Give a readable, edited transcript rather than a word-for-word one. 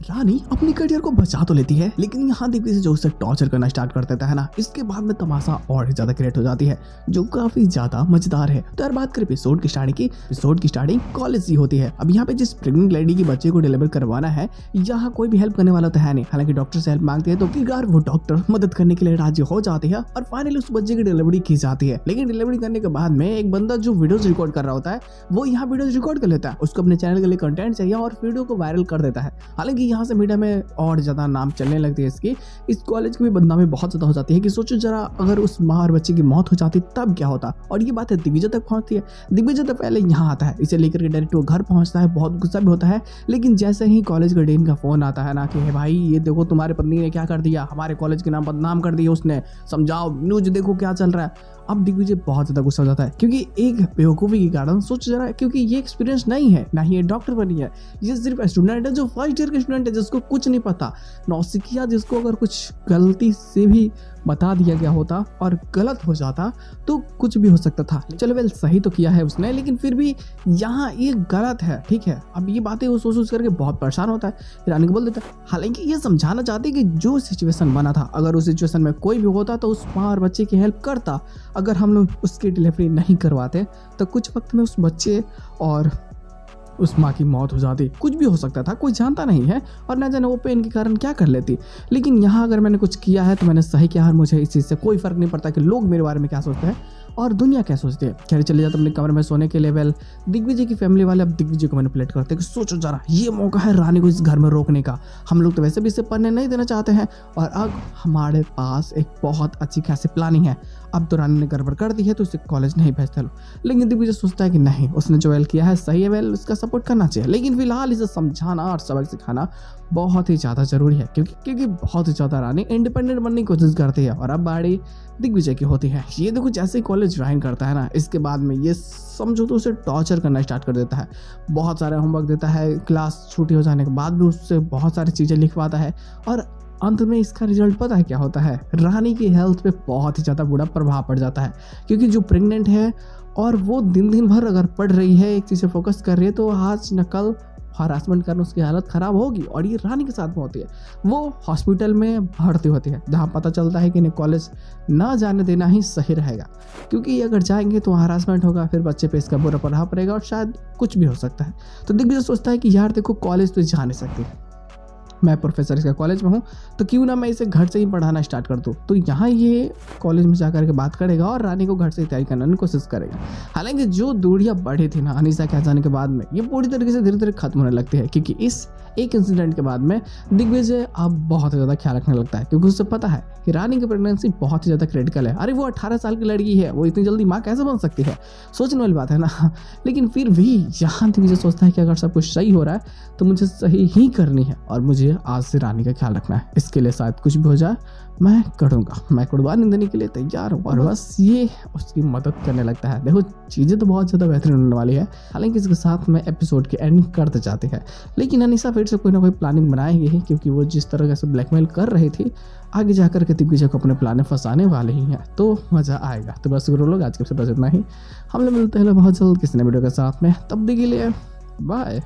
रानी अपनी करियर को बचा तो लेती है, लेकिन यहाँ दिग्विजय जो उसे टॉर्चर करना स्टार्ट कर देता है ना, इसके बाद में तमाशा और ज्यादा क्रिएट हो जाती है जो काफी ज्यादा मजेदार है। तो यार बात करें एपिसोड की स्टार्टिंग कॉलेज से होती है। अब यहाँ पे जिस प्रेग्नेंट लेडी की बच्चे को डिलीवर करवाना है, यहाँ कोई भी हेल्प करने वाला तो है नहीं। हालांकि डॉक्टर से हेल्प मांगती है तो यार वो डॉक्टर मदद करने के लिए राजी हो जाती है और फाइनली उस बच्चे की डिलीवरी की जाती है। लेकिन डिलीवरी करने के बाद में एक बंदा जो वीडियोस रिकॉर्ड कर रहा होता है, वो यहाँ वीडियोस रिकॉर्ड कर लेता है। उसको अपने चैनल के लिए कंटेंट चाहिए और वीडियो को वायरल कर देता है। हालांकि यहाँ से मीडिया में और ज्यादा नाम चलने लगती है इसकी। इस कॉलेज की भी बदनामी बहुत ज्यादा हो जाती है कि सोचो जरा, अगर उस माँ और बच्चे की मौत हो जाती तब क्या होता। और ये बात है दिग्विजय तक पहुंचती है। दिग्विजय तो पहले यहाँ आता है, इसे लेकर के डायरेक्ट वो घर पहुंचता है, बहुत गुस्सा भी होता है। लेकिन जैसे ही कॉलेज के डीन का फोन आता है ना कि भाई ये देखो तुम्हारे पत्नी ने क्या कर दिया, हमारे कॉलेज के नाम बदनाम कर दिया उसने, समझाओ न्यूज देखो क्या चल रहा है। अब दिग्विजय बहुत ज्यादा गुस्सा हो जाता है क्योंकि एक बेवकूफ़ी के कारण, सोच जरा, क्योंकि ये एक्सपीरियंस नहीं है, ना ही ये डॉक्टर बनी है, ये सिर्फ स्टूडेंट है जो फर्स्ट ईयर के स्टूडेंट है जिसको कुछ नहीं पता, नौसिखिया, जिसको अगर कुछ गलती से भी बता दिया गया होता और गलत हो जाता तो कुछ भी हो सकता था। चलो वेल सही तो किया है उसने, लेकिन फिर भी यहाँ ये गलत है, ठीक है। अब ये बातें वो सोच करके बहुत परेशान होता है, रानी को बोल देता है। हालांकि ये समझाना चाहते हैं कि जो सिचुएशन बना था, अगर उस सिचुएशन में कोई भी होता तो उस माँ और बच्चे की हेल्प करता। अगर हम लोग उसकी डिलीवरी नहीं करवाते तो कुछ वक्त में उस बच्चे और उस माँ की मौत हो जाती। कुछ भी हो सकता था, कोई जानता नहीं है, और न जाने वो पेन के कारण क्या कर लेती। लेकिन यहाँ अगर मैंने कुछ किया है तो मैंने सही किया है। मुझे इस चीज़ से कोई फर्क नहीं पड़ता कि लोग मेरे बारे में क्या सोचते हैं और दुनिया क्या सोचती है। खैर चले जाते अपने कमरे में सोने के लिए। वेल दिग्विजय की फैमिली वाले अब दिग्विजय को मैनिपुलेट करते हैं कि सोचो जरा, ये मौका है रानी को इस घर में रोकने का। हम लोग तो वैसे भी इसे पढ़ने नहीं देना चाहते हैं और अब हमारे पास एक बहुत अच्छी खासी प्लानिंग है। अब तो रानी ने गड़बड़ कर दी है तो उसे कॉलेज नहीं भेजते लो। लेकिन दिग्विजय सोचता है कि नहीं, उसने जो वेल किया है सही है, वेल उसका सपोर्ट करना चाहिए। लेकिन फिलहाल इसे समझाना और सबक सिखाना बहुत ही ज़्यादा जरूरी है क्योंकि बहुत ही ज़्यादा रानी इंडिपेंडेंट बनने की कोशिश करती है। और अब बारी दिग्विजय की होती है। ये देखो जैसे ही कॉलेज ज्वाइन करता है ना, इसके बाद में ये समझो तो उसे टॉर्चर करना स्टार्ट कर देता है। बहुत सारे होमवर्क देता है, क्लास छुट्टी हो जाने के बाद भी उससे बहुत सारी चीज़ें लिखवाता है। और अंत में इसका रिजल्ट पता है क्या होता है? रानी की हेल्थ पे बहुत ही ज़्यादा बुरा प्रभाव पड़ जाता है क्योंकि जो प्रेग्नेंट है और वो दिन भर अगर पढ़ रही है, एक चीज़ से फोकस कर रही है, तो आज न कल हरासमेंट करना उसकी हालत ख़राब होगी। और ये रानी के साथ में होती है। वो हॉस्पिटल में भर्ती होती है जहाँ पता चलता है कि इन्हें कॉलेज ना जाने देना ही सही रहेगा, क्योंकि अगर जाएंगे तो हरासमेंट होगा, फिर बच्चे पे इसका बुरा प्रभाव पड़ेगा और शायद कुछ भी हो सकता है। तो दिग्विजय सोचता है कि यार देखो कॉलेज तो जा नहीं सकती, मैं प्रोफेसर इसका कॉलेज में हूँ, तो क्यों ना मैं इसे घर से ही पढ़ाना स्टार्ट कर दूँ। तो यहाँ ये कॉलेज में जाकर के बात करेगा और रानी को घर से तैयारी करने की कोशिश करेगा। हालांकि जो दूरियाँ बढ़ी थी ना अनीसा के आ जाने के बाद में, ये पूरी तरीके से धीरे धीरे खत्म होने लगती है क्योंकि इस एक इंसिडेंट के बाद में दिग्विजय अब बहुत ज़्यादा ख्याल रखने लगता है क्योंकि उसे पता है कि रानी की प्रेगनेंसी बहुत ही ज़्यादा क्रिटिकल है। अरे वो 18 साल की लड़की है, वो इतनी जल्दी माँ कैसे बन सकती है? सोचने वाली बात है ना। लेकिन फिर भी यहाँ दिग्विजय सोचता है कि अगर सब कुछ सही हो रहा है तो मुझे सही ही करनी है और मुझे आज से रानी का ख्याल रखना है। इसके लिए शायद कुछ भी हो जाए, मैं करूँगा, मैं कुर्बानी देने के लिए तैयार हूँ। और बस ये उसकी मदद करने लगता है। देखो चीज़ें तो बहुत ज़्यादा बेहतरीन होने वाली है। हालांकि इसके साथ में एपिसोड की एंडिंग करते जाते हैं, लेकिन अनीसा फिर से कोई ना कोई प्लानिंग बनाएगी ही क्योंकि वो जिस तरह से ब्लैकमेल कर रही थी, आगे जाकर के दिग्विजय को अपने प्लान में फंसाने वाले ही हैं। तो मज़ा आएगा। तो बस लोग आज के बस इतना ही। हम लोग मिलते हैं बहुत जल्द किसी नए वीडियो के साथ में। तब तक के लिए बाय।